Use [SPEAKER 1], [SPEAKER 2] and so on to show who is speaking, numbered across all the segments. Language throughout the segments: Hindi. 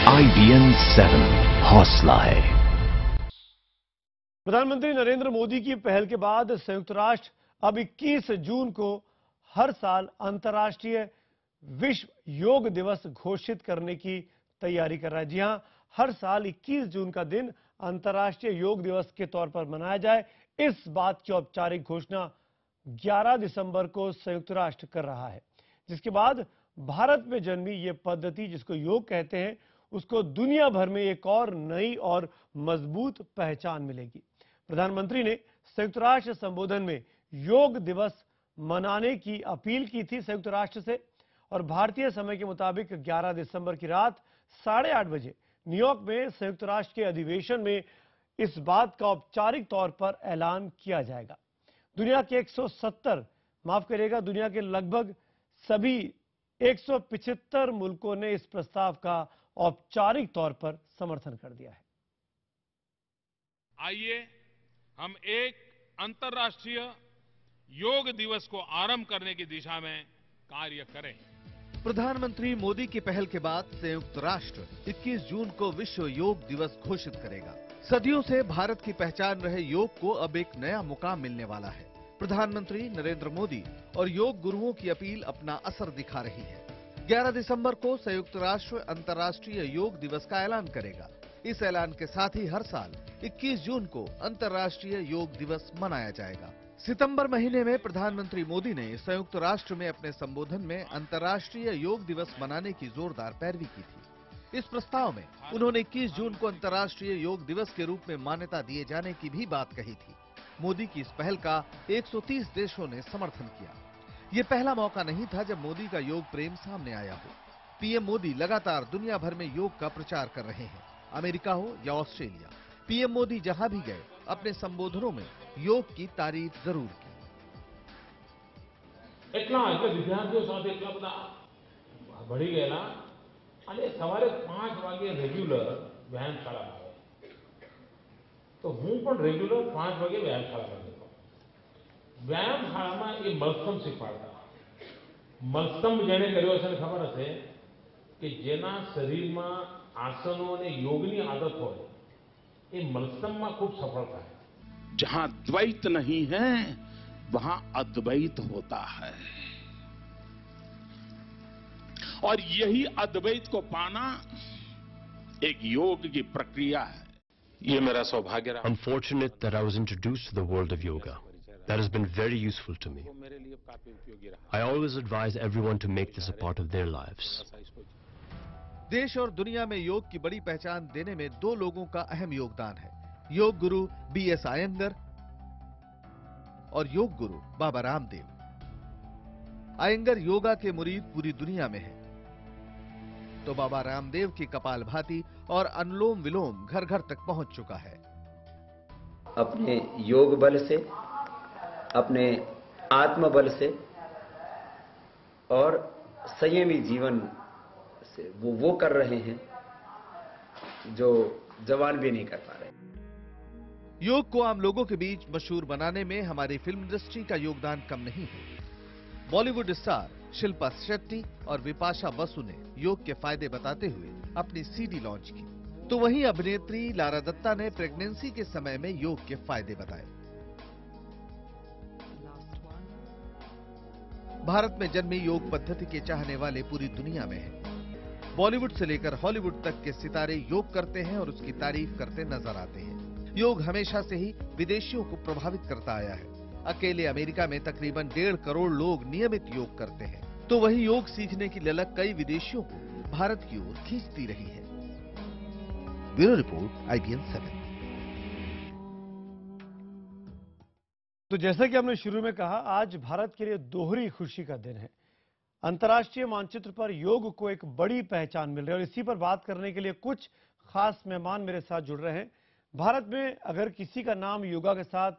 [SPEAKER 1] IBN 7 हौसला है।
[SPEAKER 2] प्रधानमंत्री नरेंद्र मोदी की पहल के बाद संयुक्त राष्ट्र अब 21 जून को हर साल अंतर्राष्ट्रीय विश्व योग दिवस घोषित करने की तैयारी कर रहा है। जी हां, हर साल 21 जून का दिन अंतर्राष्ट्रीय योग दिवस के तौर पर मनाया जाए, इस बात की औपचारिक घोषणा 11 दिसंबर को संयुक्त राष्ट्र कर रहा है, जिसके बाद भारत में जन्मी ये पद्धति जिसको योग कहते हैं, उसको दुनिया भर में एक और नई और मजबूत पहचान मिलेगी। प्रधानमंत्री ने संयुक्त राष्ट्र संबोधन में योग दिवस मनाने की अपील की थी संयुक्त राष्ट्र से, और भारतीय समय के मुताबिक 11 दिसंबर की रात 8:30 बजे न्यूयॉर्क में संयुक्त राष्ट्र के अधिवेशन में इस बात का औपचारिक तौर पर ऐलान किया जाएगा। दुनिया के 170 माफ करिएगा दुनिया के लगभग सभी 175 मुल्कों ने इस प्रस्ताव का औपचारिक तौर पर समर्थन कर दिया है।
[SPEAKER 3] आइए हम एक अंतर्राष्ट्रीय योग दिवस को आरंभ करने की दिशा में कार्य करें।
[SPEAKER 4] प्रधानमंत्री मोदी की पहल के बाद संयुक्त राष्ट्र 21 जून को विश्व योग दिवस घोषित करेगा। सदियों से भारत की पहचान रहे योग को अब एक नया मुकाम मिलने वाला है। प्रधानमंत्री नरेंद्र मोदी और योग गुरुओं की अपील अपना असर दिखा रही है। 11 दिसंबर को संयुक्त राष्ट्र अंतर्राष्ट्रीय योग दिवस का ऐलान करेगा। इस ऐलान के साथ ही हर साल 21 जून को अंतर्राष्ट्रीय योग दिवस मनाया जाएगा। सितंबर महीने में प्रधानमंत्री मोदी ने संयुक्त राष्ट्र में अपने संबोधन में अंतर्राष्ट्रीय योग दिवस मनाने की जोरदार पैरवी की थी। इस प्रस्ताव में उन्होंने 21 जून को अंतर्राष्ट्रीय योग दिवस के रूप में मान्यता दिए जाने की भी बात कही थी। मोदी की इस पहल का 130 देशों ने समर्थन किया। ये पहला मौका नहीं था जब मोदी का योग प्रेम सामने आया हो। पीएम मोदी लगातार दुनिया भर में योग का प्रचार कर रहे हैं, अमेरिका हो या ऑस्ट्रेलिया। पीएम मोदी जहां भी गए अपने संबोधनों में योग की तारीफ जरूर की।
[SPEAKER 5] विद्यार्थियों साथ એટલા બધા ભળી ગયેલા અને સવારે 5 વાગે રેગ્યુલર વ્યાયામશાળામાં આવે, તો હું પણ રેગ્યુલર 5 વાગે વ્યાયામશાળામાં જતો. વ્યાયામશાળામાં એ મલખંબ શીખવાડતા. મલખંબ જેણે કર્યો છે ખબર હશે કે જેના શરીરમાં આસનો અને યોગની આદત હોય એ મલખંબમાં ખૂબ સફળ થાય.
[SPEAKER 3] जहां द्वैत नहीं है वहां अद्वैत होता है, और यही अद्वैत को पाना एक योग की प्रक्रिया है। ये मेरा सौभाग्य रहा।
[SPEAKER 6] I'm fortunate that I was introduced to the world of yoga. That has been very useful to me. I always advise everyone to make this a part of their lives.
[SPEAKER 4] देश और दुनिया में योग की बड़ी पहचान देने में दो लोगों का अहम योगदान है, योग गुरु BS आयंगर और योग गुरु बाबा रामदेव। आयंगर योगा के मुरीद पूरी दुनिया में हैं, तो बाबा रामदेव की कपालभाति और अनुलोम विलोम घर घर तक पहुंच चुका है।
[SPEAKER 7] अपने योग बल से, अपने आत्म बल से और संयमी जीवन से वो कर रहे हैं जो जवान भी नहीं कर पा रहे।
[SPEAKER 4] योग को आम लोगों के बीच मशहूर बनाने में हमारी फिल्म इंडस्ट्री का योगदान कम नहीं है। बॉलीवुड स्टार शिल्पा शेट्टी और विपाशा बसु ने योग के फायदे बताते हुए अपनी CD लॉन्च की, तो वहीं अभिनेत्री लारा दत्ता ने प्रेगनेंसी के समय में योग के फायदे बताए। भारत में जन्मी योग पद्धति के चाहने वाले पूरी दुनिया में हैं। बॉलीवुड से लेकर हॉलीवुड तक के सितारे योग करते हैं और उसकी तारीफ करते नजर आते हैं। योग हमेशा से ही विदेशियों को प्रभावित करता आया है। अकेले अमेरिका में तकरीबन 1.5 करोड़ लोग नियमित योग करते हैं, तो वहीं योग सीखने की ललक कई विदेशियों को भारत की ओर खींचती रही है। Bureau report IBN 7।
[SPEAKER 2] तो जैसा कि हमने शुरू में कहा, आज भारत के लिए दोहरी खुशी का दिन है। अंतर्राष्ट्रीय मानचित्र पर योग को एक बड़ी पहचान मिल रही है, और इसी पर बात करने के लिए कुछ खास मेहमान मेरे साथ जुड़ रहे हैं। भारत में अगर किसी का नाम योगा के साथ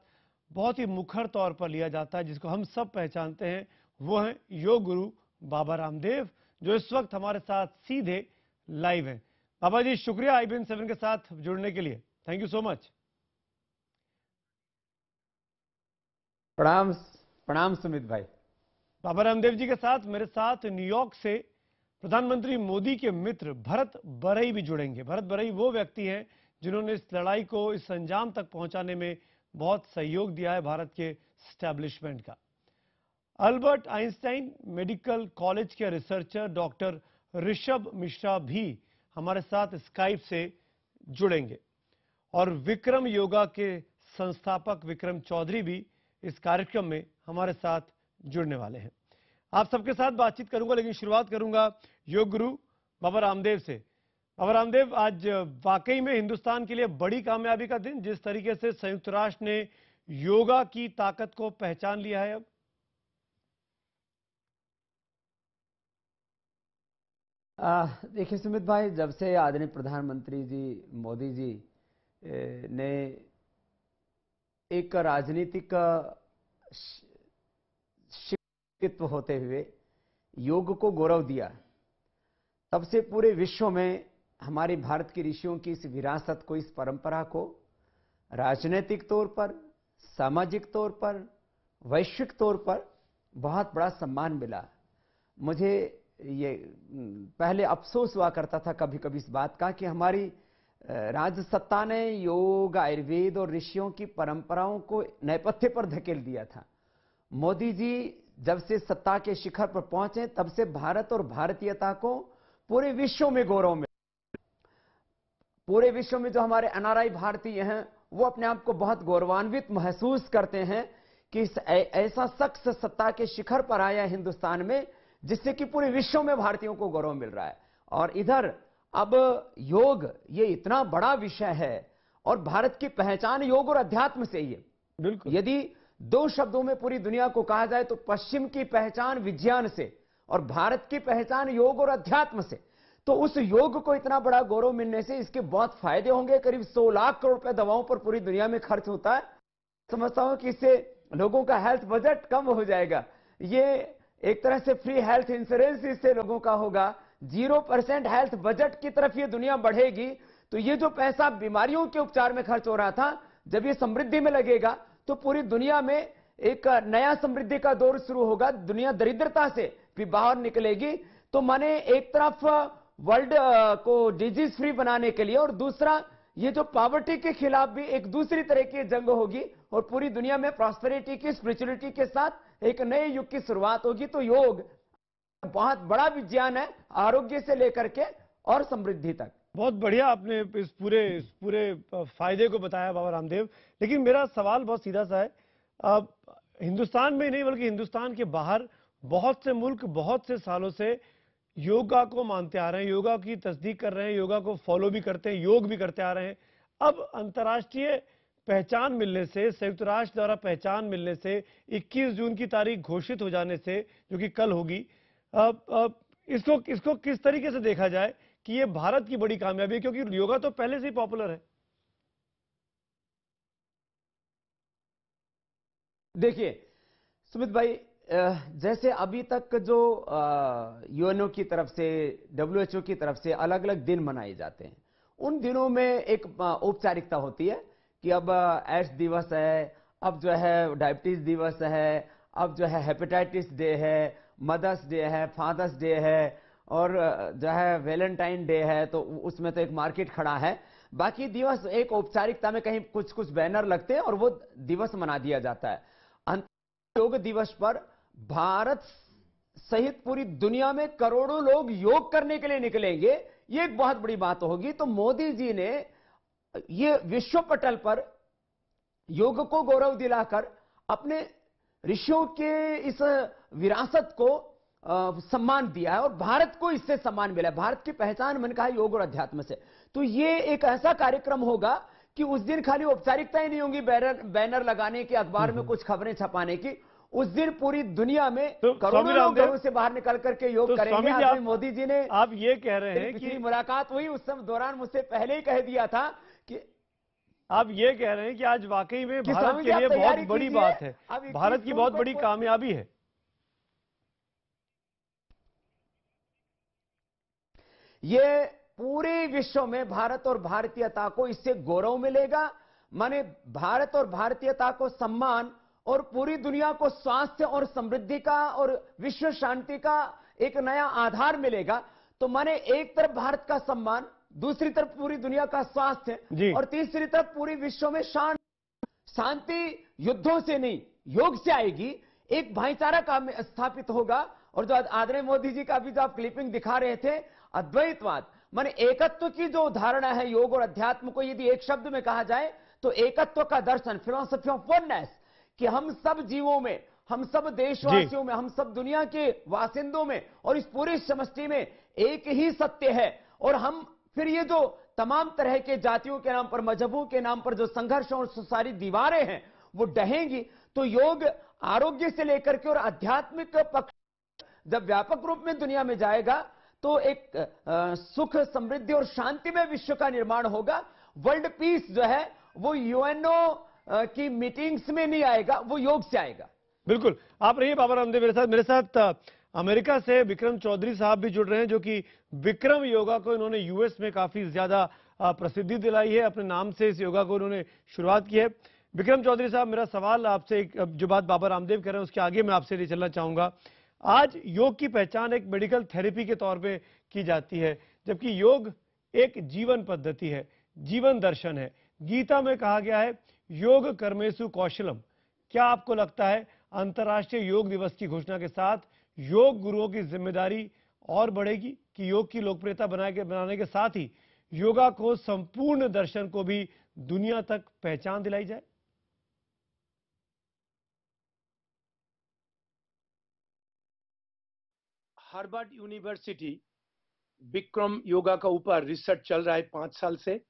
[SPEAKER 2] बहुत ही मुखर तौर पर लिया जाता है, जिसको हम सब पहचानते हैं, वो हैं योग गुरु बाबा रामदेव, जो इस वक्त हमारे साथ सीधे लाइव हैं। बाबा जी, शुक्रिया IBN 7 के साथ जुड़ने के लिए। Thank you so much.
[SPEAKER 8] प्रणाम प्रणाम सुमित भाई।
[SPEAKER 2] बाबा रामदेव जी के साथ मेरे साथ न्यूयॉर्क से प्रधानमंत्री मोदी के मित्र भरत बरई भी जुड़ेंगे। भरत बरई वो व्यक्ति हैं जिन्होंने इस लड़ाई को इस अंजाम तक पहुंचाने में बहुत सहयोग दिया है भारत के एस्टैब्लिशमेंट का। अल्बर्ट आइंस्टाइन मेडिकल कॉलेज के रिसर्चर डॉक्टर ऋषभ मिश्रा भी हमारे साथ स्काइप से जुड़ेंगे और विक्रम योगा के संस्थापक विक्रम चौधरी भी इस कार्यक्रम में हमारे साथ जुड़ने वाले हैं। आप सबके साथ बातचीत करूंगा, लेकिन शुरुआत करूंगा योग गुरु बाबा रामदेव से। बाबा रामदेव, आज वाकई में हिंदुस्तान के लिए बड़ी कामयाबी का दिन, जिस तरीके से संयुक्त राष्ट्र ने योगा की ताकत को पहचान लिया है। अब
[SPEAKER 8] देखिए सुमित भाई, जब से आदरणीय प्रधानमंत्री जी मोदी जी ने एक राजनीतिक शिक्षित्व होते हुए योग को गौरव दिया, तब से पूरे विश्व में हमारे भारत के ऋषियों की इस विरासत को, इस परंपरा को राजनीतिक तौर पर, सामाजिक तौर पर, वैश्विक तौर पर बहुत बड़ा सम्मान मिला। मुझे ये पहले अफसोस हुआ करता था कभी कभी इस बात का कि हमारी राजसत्ता ने योग, आयुर्वेद और ऋषियों की परंपराओं को नेपथ्य पर धकेल दिया था। मोदी जी जब से सत्ता के शिखर पर पहुंचे, तब से भारत और भारतीयता को पूरे विश्व में गौरव मिला। पूरे विश्व में जो हमारे एनआरआई भारतीय हैं, वो अपने आप को बहुत गौरवान्वित महसूस करते हैं कि ऐसा शख्स सत्ता के शिखर पर आया हिंदुस्तान में, जिससे कि पूरे विश्व में भारतीयों को गौरव मिल रहा है। और इधर अब योग ये इतना बड़ा विषय है और भारत की पहचान योग और अध्यात्म से ही है।
[SPEAKER 2] बिल्कुल,
[SPEAKER 8] यदि दो शब्दों में पूरी दुनिया को कहा जाए तो पश्चिम की पहचान विज्ञान से और भारत की पहचान योग और अध्यात्म से। तो उस योग को इतना बड़ा गौरव मिलने से इसके बहुत फायदे होंगे। करीब 100 लाख करोड़ रुपए दवाओं पर पूरी दुनिया में खर्च होता है। समझता हूं कि इससे लोगों का हेल्थ बजट कम हो जाएगा। ये एक तरह से फ्री हेल्थ इंश्योरेंस इससे लोगों का होगा। 0% हेल्थ बजट की तरफ ये दुनिया बढ़ेगी। तो ये जो पैसा बीमारियों के उपचार में खर्च हो रहा था, जब ये समृद्धि में लगेगा तो पूरी दुनिया में एक नया समृद्धि का दौर शुरू होगा। दुनिया दरिद्रता से भी बाहर निकलेगी। तो माने एक तरफ वर्ल्ड को डिजीज फ्री बनाने के लिए और दूसरा ये जो पॉवर्टी के खिलाफ भी एक दूसरी तरह की जंग होगी और पूरी दुनिया में प्रॉस्पेरिटी की, स्पिरिचुअलिटी के साथ एक नए युग की शुरुआत होगी। तो योग बहुत बड़ा विज्ञान है, आरोग्य से लेकर के और समृद्धि तक।
[SPEAKER 2] बहुत बढ़िया आपने इस पूरे फायदे को बताया बाबा रामदेव। लेकिन मेरा सवाल बहुत सीधा सा है, अब हिंदुस्तान में नहीं बल्कि हिंदुस्तान के बाहर बहुत से मुल्क बहुत से सालों से योगा को मानते आ रहे हैं, योगा की तस्दीक कर रहे हैं, योगा को फॉलो भी करते हैं, योग भी करते आ रहे हैं। अब अंतर्राष्ट्रीय पहचान मिलने से, संयुक्त राष्ट्र द्वारा पहचान मिलने से, 21 जून की तारीख घोषित हो जाने से, जो कि कल होगी, अब इसको किस तरीके से देखा जाए कि ये भारत की बड़ी कामयाबी है, क्योंकि योगा तो पहले से ही पॉपुलर है।
[SPEAKER 8] देखिए सुमित भाई, जैसे अभी तक जो यूएनओ की तरफ से, डब्ल्यूएचओ की तरफ से अलग अलग दिन मनाए जाते हैं, उन दिनों में एक औपचारिकता होती है कि अब एड्स दिवस है, अब जो है डायबिटीज दिवस है, अब जो है हेपेटाइटिस डे है, मदर्स डे है, फादर्स डे है और जो है वैलेंटाइन डे है। तो उसमें तो एक मार्केट खड़ा है। बाकी दिवस एक औपचारिकता में कहीं कुछ कुछ बैनर लगते हैं और वो दिवस मना दिया जाता है। अंतर्राष्ट्रीय योग दिवस पर भारत सहित पूरी दुनिया में करोड़ों लोग योग करने के लिए निकलेंगे, ये एक बहुत बड़ी बात होगी। तो मोदी जी ने ये विश्व पटल पर योग को गौरव दिलाकर अपने ऋषियों के इस विरासत को सम्मान दिया है और भारत को इससे सम्मान मिला है। भारत की पहचान मैंने कहा योग और अध्यात्म से। तो ये एक ऐसा कार्यक्रम होगा कि उस दिन खाली औपचारिकता ही नहीं होगी बैनर लगाने की, अखबार में कुछ खबरें छपाने की। उस दिन पूरी दुनिया में
[SPEAKER 2] तो
[SPEAKER 8] करोड़ों लोग घरों से बाहर निकल करके योग
[SPEAKER 2] तो
[SPEAKER 8] करेंगे।
[SPEAKER 2] स्वामी जी,
[SPEAKER 8] मोदी जी ने,
[SPEAKER 2] आप ये कह रहे हैं कि
[SPEAKER 8] मुलाकात हुई उस समय दौरान मुझसे पहले ही कह दिया था कि
[SPEAKER 2] आप ये कह रहे हैं कि आज वाकई में भारत के लिए बहुत बड़ी बात है, भारत की बहुत बड़ी कामयाबी है।
[SPEAKER 8] ये पूरे विश्व में भारत और भारतीयता को इससे गौरव मिलेगा। माने भारत और भारतीयता को सम्मान और पूरी दुनिया को स्वास्थ्य और समृद्धि का और विश्व शांति का एक नया आधार मिलेगा। तो माने एक तरफ भारत का सम्मान, दूसरी तरफ पूरी दुनिया का स्वास्थ्य और तीसरी तरफ पूरी विश्व में शांति युद्धों से नहीं योग से आएगी। एक भाईचारा का स्थापित होगा। और जो आदरणीय मोदी जी का अभी जो आप क्लिपिंग दिखा रहे थे, अद्वैतवाद माने एकत्व की जो धारणा है, योग और अध्यात्म को यदि एक शब्द में कहा जाए तो एकत्व का दर्शन, फिलॉसफी ऑफ वननेस, कि हम सब जीवों में, हम सब देशवासियों में, हम सब दुनिया के वासिंदों में और इस पूरी समष्टि में एक ही सत्य है। और हम फिर ये जो तमाम तरह के जातियों के नाम पर, मजहबों के नाम पर जो संघर्ष और सारी दीवारें हैं वो ढहेंगी। तो योग आरोग्य से लेकर के और आध्यात्मिक पक्ष जब व्यापक रूप में दुनिया में जाएगा तो एक सुख, समृद्धि और शांतिमय विश्व का निर्माण होगा। वर्ल्ड पीस जो है वो यूएनओ की मीटिंग्स में नहीं आएगा, वो योग से आएगा।
[SPEAKER 2] बिल्कुल, आप रहिए बाबा रामदेव मेरे साथ अमेरिका से विक्रम चौधरी साहब भी जुड़ रहे हैं, जो कि विक्रम योगा को इन्होंने यूएस में काफी ज्यादा प्रसिद्धि दिलाई है। अपने नाम से इस योगा को उन्होंने शुरुआत की है। विक्रम चौधरी साहब, मेरा सवाल आपसे, जो बात बाबा रामदेव कह रहे हैं उसके आगे मैं आपसे ले चलना चाहूंगा। आज योग की पहचान एक मेडिकल थेरेपी के तौर पे की जाती है, जबकि योग एक जीवन पद्धति है, जीवन दर्शन है। गीता में कहा गया है योग कर्मेसु कौशलम। क्या आपको लगता है अंतर्राष्ट्रीय योग दिवस की घोषणा के साथ योग गुरुओं की जिम्मेदारी और बढ़ेगी कि योग की लोकप्रियता बनाने के साथ ही योगा को संपूर्ण दर्शन को भी दुनिया तक पहचान दिलाई जाए?
[SPEAKER 9] हार्वर्ड यूनिवर्सिटी विक्रम योगा का ऊपर रिसर्च चल रहा है 5 साल से।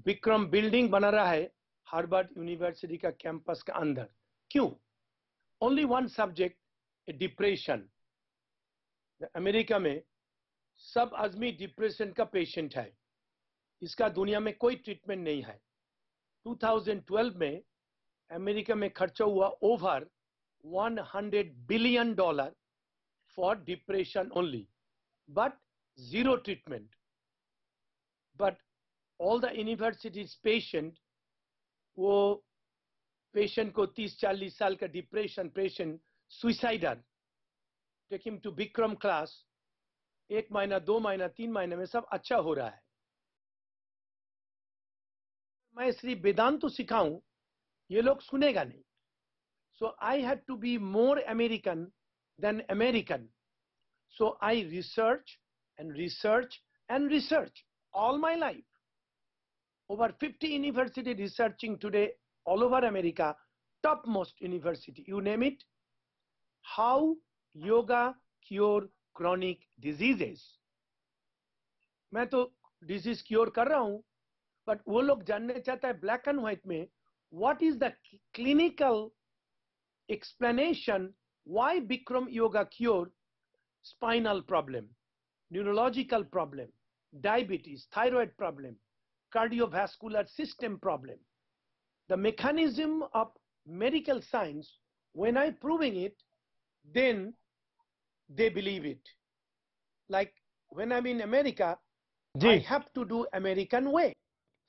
[SPEAKER 9] विक्रम बिल्डिंग बना रहा है हार्वर्ड यूनिवर्सिटी का कैंपस के अंदर। क्यों? Only one subject, depression. America में सब आदमी डिप्रेशन का पेशेंट है, इसका दुनिया में कोई ट्रीटमेंट नहीं है। 2012 में अमेरिका में खर्चा हुआ over $100 billion for depression only, but zero treatment. But all the universities patient, वो patient को 30-40 साल का depression patient, suicider, take him to Vikram class, 1 महीना 2 महीना 3 महीने में सब अच्छा हो रहा है। मैं श्री वेदांत तो सिखाऊं, ये लोग सुनेगा नहीं। So I had to be more American than American. So I research and research and research all my life. Over 50 university researching today all over America, topmost university, you name it. How yoga cure chronic diseases. मैं तो disease cure कर रहा हूं, but वो लोग जानने चाहता है black and white में what is the clinical explanation why Bikram yoga cure spinal problem, neurological problem, diabetes, thyroid problem, cardiovascular system problem. The mechanism of medical science, when I proving it, then they believe it. Like when I'm in America, I have to do American way.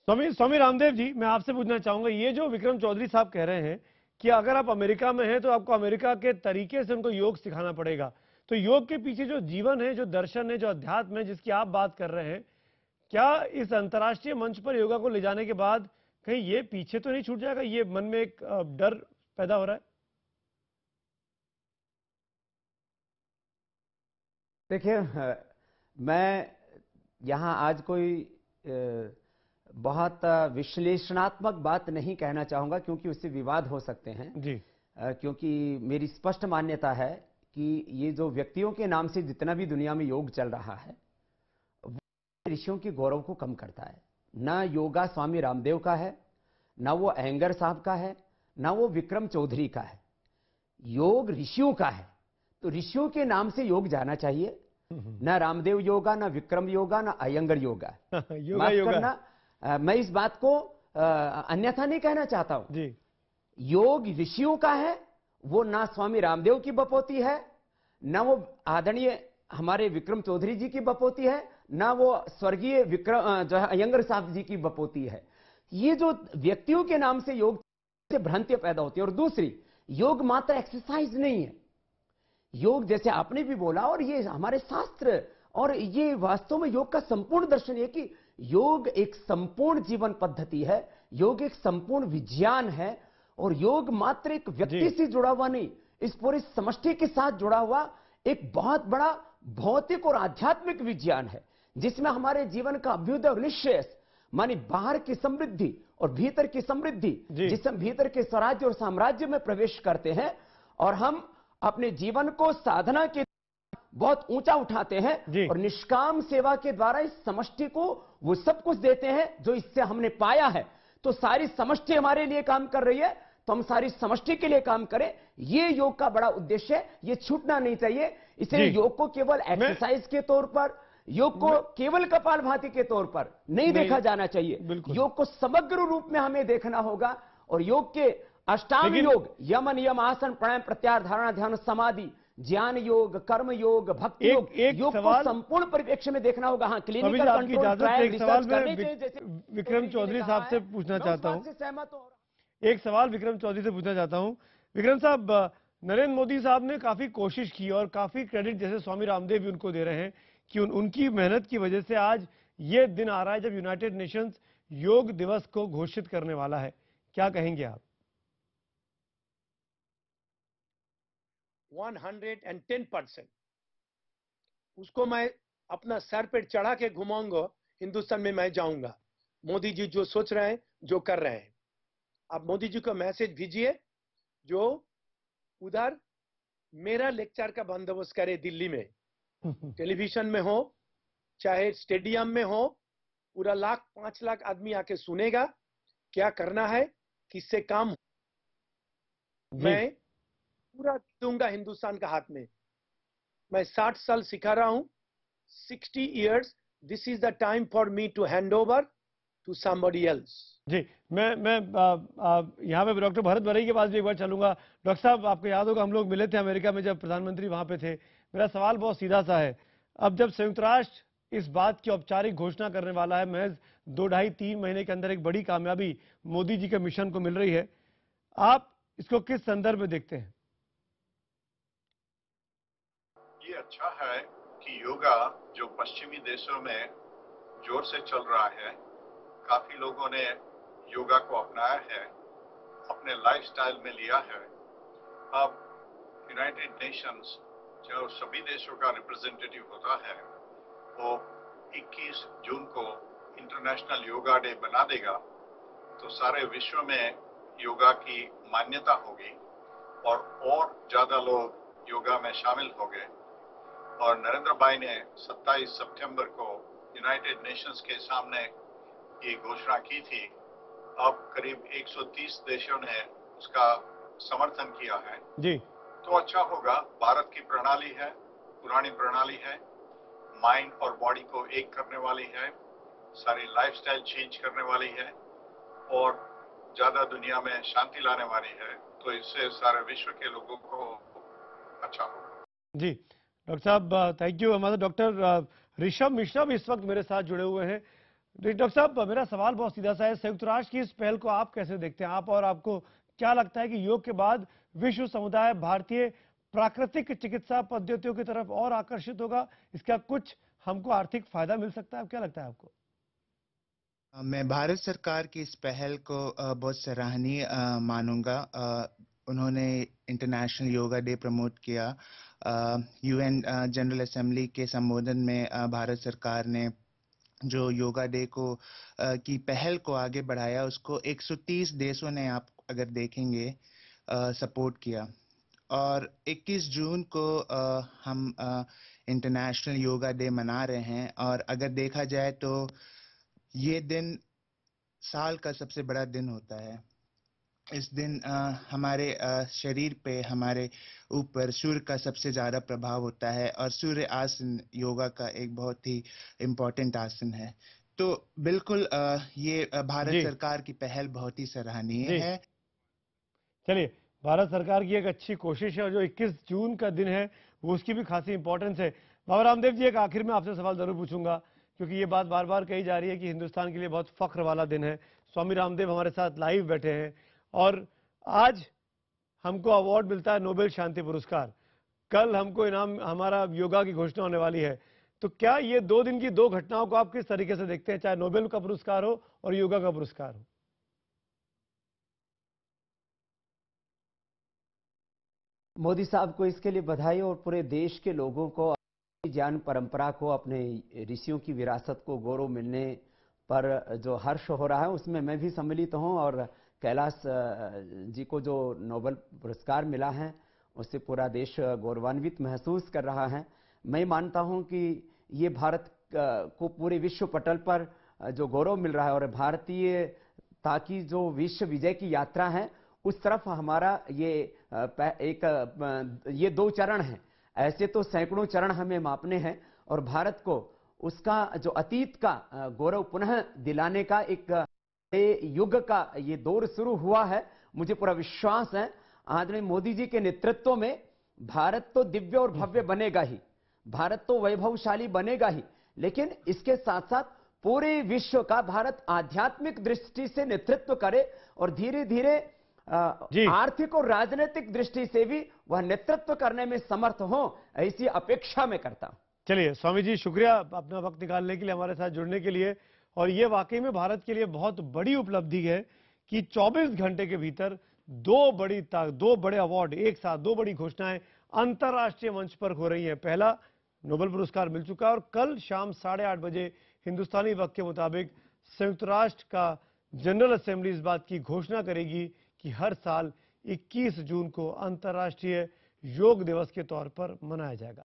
[SPEAKER 2] Swami Ramdev ji, मैं आपसे पूछना चाहूंगा, ये जो विक्रम चौधरी साहब कह रहे हैं कि अगर आप अमेरिका में हैं तो आपको अमेरिका के तरीके से उनको योग सिखाना पड़ेगा, तो योग के पीछे जो जीवन है, जो दर्शन है, जो अध्यात्म है जिसकी आप बात कर रहे हैं, क्या इस अंतर्राष्ट्रीय मंच पर योगा को ले जाने के बाद कहीं ये पीछे तो नहीं छूट जाएगा? ये मन में एक डर पैदा हो रहा है।
[SPEAKER 8] देखिए, मैं यहां आज कोई बहुत विश्लेषणात्मक बात नहीं कहना चाहूंगा, क्योंकि उससे विवाद हो सकते हैं जी। क्योंकि मेरी स्पष्ट मान्यता है कि ये जो व्यक्तियों के नाम से जितना भी दुनिया में योग चल रहा है, वो ऋषियों के गौरव को कम करता है। ना योगा स्वामी रामदेव का है, ना वो अयंगर साहब का है, ना वो विक्रम चौधरी का है। योग ऋषियों का है, तो ऋषियों के नाम से योग जाना चाहिए। ना रामदेव योगा, ना विक्रम योगा, ना अयंगर योगा। माफ करना, मैं इस बात को अन्यथा नहीं कहना चाहता हूं जी। योग ऋषियों का है, वो ना स्वामी रामदेव की बपोती है, ना वो आदरणीय हमारे विक्रम चौधरी जी की बपोती है, ना वो स्वर्गीय विक्रम जो है अयंगर साहब जी की बपोती है। ये जो व्यक्तियों के नाम से योग से भ्रांतियां पैदा होती है। और दूसरी, योग मात्र एक्सरसाइज नहीं है, योग जैसे आपने भी बोला, और ये हमारे शास्त्र और ये वास्तव में योग का संपूर्ण दर्शन है कि योग एक संपूर्ण जीवन पद्धति है, योग एक संपूर्ण विज्ञान है, और योग मात्र एक व्यक्ति से जुड़ा हुआ नहीं, इस पूरी समष्टि के साथ जुड़ा हुआ एक बहुत बड़ा भौतिक और आध्यात्मिक विज्ञान है, जिसमें हमारे जीवन का अभ्युदय और निश्चय, मानी बाहर की समृद्धि और भीतर की समृद्धि, जिससे हम भीतर के स्वराज्य और साम्राज्य में प्रवेश करते हैं और हम अपने जीवन को साधना के बहुत ऊंचा उठाते हैं और निष्काम सेवा के द्वारा इस समष्टि को वो सब कुछ देते हैं जो इससे हमने पाया है। तो सारी समष्टि हमारे लिए काम कर रही है, तो हम सारी समष्टि के लिए काम करें, ये योग का बड़ा उद्देश्य है, ये छूटना नहीं चाहिए। इसलिए योग को केवल एक्सरसाइज के तौर पर, योग को केवल कपालभाति के तौर पर नहीं देखा जाना चाहिए, योग को समग्र रूप में हमें देखना होगा। और योग के अष्टांग योग, यम नियम आसन प्राणायाम प्रत्याहार धारणा ध्यान समाधि, ज्ञान योग, कर्म योग, भक्ति योग, योग को संपूर्ण परिप्रेक्ष्य में देखना होगा। हाँ, क्लिनिकल कंट्रोल ट्रायल रिसर्च करने चाहिए। जैसे
[SPEAKER 2] विक्रम चौधरी साहब से पूछना चाहता हूं, एक सवाल विक्रम चौधरी से पूछना चाहता हूं। विक्रम साहब, नरेंद्र मोदी साहब ने काफी कोशिश की और काफी क्रेडिट जैसे स्वामी रामदेव भी उनको दे रहे हैं कि उनकी मेहनत की वजह से आज ये दिन आ रहा है जब यूनाइटेड नेशंस योग दिवस को घोषित करने वाला है। क्या कहेंगे आप?
[SPEAKER 9] 110% उसको मैं अपना सर पे चढ़ा के घुमाऊंगा, हिंदुस्तान में मैं जाऊंगा। मोदी जी जो सोच रहे हैं, जो कर रहे हैं, आप मोदी जी को मैसेज भेजिए जो उधर मेरा लेक्चर का बंदोबस्त करे दिल्ली में, टेलीविजन में हो चाहे स्टेडियम में हो, पूरा 5 लाख आदमी आके सुनेगा क्या करना है, किससे काम मैं पूरा दूंगा हिंदुस्तान का हाथ में। मैं 60 साल सिखा रहा हूं, 60 years, this is the time for me to hand over to somebody else।
[SPEAKER 2] जी, मैं यहाँ पे डॉक्टर भरत बरई के पास भी एक बार चलूंगा। डॉक्टर साहब, आपको याद होगा हम लोग मिले थे अमेरिका में जब प्रधानमंत्री वहां पे थे। मेरा सवाल बहुत सीधा सा है, अब जब संयुक्त राष्ट्र इस बात की औपचारिक घोषणा करने वाला है, महज 2-2.5-3 महीने के अंदर एक बड़ी कामयाबी मोदी जी के मिशन को मिल रही है, आप इसको किस संदर्भ में देखते हैं?
[SPEAKER 10] ये अच्छा है कि योगा जो पश्चिमी देशों में जोर से चल रहा है, काफी लोगों ने योगा को अपनाया है, अपने लाइफस्टाइल में लिया है। अब यूनाइटेड नेशंस जो सभी देशों का रिप्रेजेंटेटिव होता है, वो 21 जून को इंटरनेशनल योगा डे बना देगा, तो सारे विश्व में योगा की मान्यता होगी और ज्यादा लोग योगा में शामिल होंगे। और नरेंद्र भाई ने 27 सितंबर को यूनाइटेड नेशंस के सामने ये घोषणा की थी। अब करीब 130 देशों ने उसका समर्थन किया है
[SPEAKER 2] जी।
[SPEAKER 10] तो अच्छा होगा। भारत की प्रणाली है, पुरानी प्रणाली है, माइंड और बॉडी को एक करने वाली है, सारी लाइफस्टाइल चेंज करने वाली है और ज्यादा दुनिया में शांति लाने वाली है, तो इससे सारे विश्व के लोगों को अच्छा होगा।
[SPEAKER 2] जी डॉक्टर साहब, थैंक यू। हमारे डॉक्टर ऋषभ मिश्रा भी इस वक्त मेरे साथ जुड़े हुए हैं। डॉक्टर साहब, मेरा सवाल बहुत सीधा सा है, संयुक्त राष्ट्र की इस पहल को आप कैसे देखते हैं? आप और आपको क्या लगता है कि योग के बाद विश्व समुदाय भारतीय प्राकृतिक चिकित्सा पद्धतियों की तरफ और आकर्षित होगा? इसका कुछ हमको आर्थिक फायदा मिल सकता है? क्या लगता है आपको?
[SPEAKER 11] मैं भारत सरकार की इस पहल को बहुत सराहनीय मानूंगा। उन्होंने इंटरनेशनल योगा डे प्रमोट किया। यूएन जनरल असेंबली के संबोधन में भारत सरकार ने जो योगा डे को की पहल को आगे बढ़ाया, उसको 130 देशों ने, आप अगर देखेंगे, सपोर्ट किया। और 21 जून को हम इंटरनेशनल योगा डे मना रहे हैं। और अगर देखा जाए तो ये दिन साल का सबसे बड़ा दिन होता है। इस दिन हमारे शरीर पे, हमारे ऊपर सूर्य का सबसे ज़्यादा प्रभाव होता है और सूर्य आसन योगा का एक बहुत ही इम्पोर्टेंट आसन है। तो बिल्कुल ये भारत सरकार की पहल बहुत ही सराहनीय है।
[SPEAKER 2] चलिए, भारत सरकार की एक अच्छी कोशिश है और जो 21 जून का दिन है वो उसकी भी खासी इंपॉर्टेंस है। बाबा रामदेव जी, एक आखिर में आपसे सवाल जरूर पूछूंगा क्योंकि ये बात बार बार कही जा रही है कि हिंदुस्तान के लिए बहुत फख्र वाला दिन है। स्वामी रामदेव हमारे साथ लाइव बैठे हैं और आज हमको अवार्ड मिलता है नोबेल शांति पुरस्कार। कल हमको इनाम हमारा योगा की घोषणा होने वाली है। तो क्या ये 2 दिन की 2 घटनाओं को आप किस तरीके से देखते हैं, चाहे नोबेल का पुरस्कार हो और योगा का पुरस्कार हो?
[SPEAKER 8] मोदी साहब को इसके लिए बधाई और पूरे देश के लोगों को अपनी ज्ञान परंपरा को, अपने ऋषियों की विरासत को गौरव मिलने पर जो हर्ष हो रहा है उसमें मैं भी सम्मिलित हूं। और कैलाश जी को जो नोबेल पुरस्कार मिला है उससे पूरा देश गौरवान्वित महसूस कर रहा है। मैं मानता हूं कि ये भारत को पूरे विश्व पटल पर जो गौरव मिल रहा है और भारतीयता की जो विश्व विजय की यात्रा है उस तरफ हमारा ये 2 चरण हैं। ऐसे तो सैकड़ों चरण हमें मापने हैं और भारत को उसका जो अतीत का गौरव पुनः दिलाने का एक युग का ये दौर शुरू हुआ है। मुझे पूरा विश्वास है आदरणीय मोदी जी के नेतृत्व में भारत तो दिव्य और भव्य बनेगा ही, भारत तो वैभवशाली बनेगा ही, लेकिन इसके साथ साथ पूरे विश्व का भारत आध्यात्मिक दृष्टि से नेतृत्व करे और धीरे धीरे आर्थिक और राजनीतिक दृष्टि से भी वह नेतृत्व करने में समर्थ हो, ऐसी अपेक्षा मैं करता हूं।
[SPEAKER 2] चलिए स्वामी जी, शुक्रिया अपना वक्त निकालने के लिए, हमारे साथ जुड़ने के लिए। और ये वाकई में भारत के लिए बहुत बड़ी उपलब्धि है कि 24 घंटे के भीतर 2 बड़े अवार्ड एक साथ, 2 बड़ी घोषणाएं अंतर्राष्ट्रीय मंच पर हो रही हैं। पहला नोबेल पुरस्कार मिल चुका है और कल शाम 8:30 बजे हिंदुस्तानी वक्त के मुताबिक संयुक्त राष्ट्र का जनरल असेंबली इस बात की घोषणा करेगी कि हर साल 21 जून को अंतर्राष्ट्रीय योग दिवस के तौर पर मनाया जाएगा।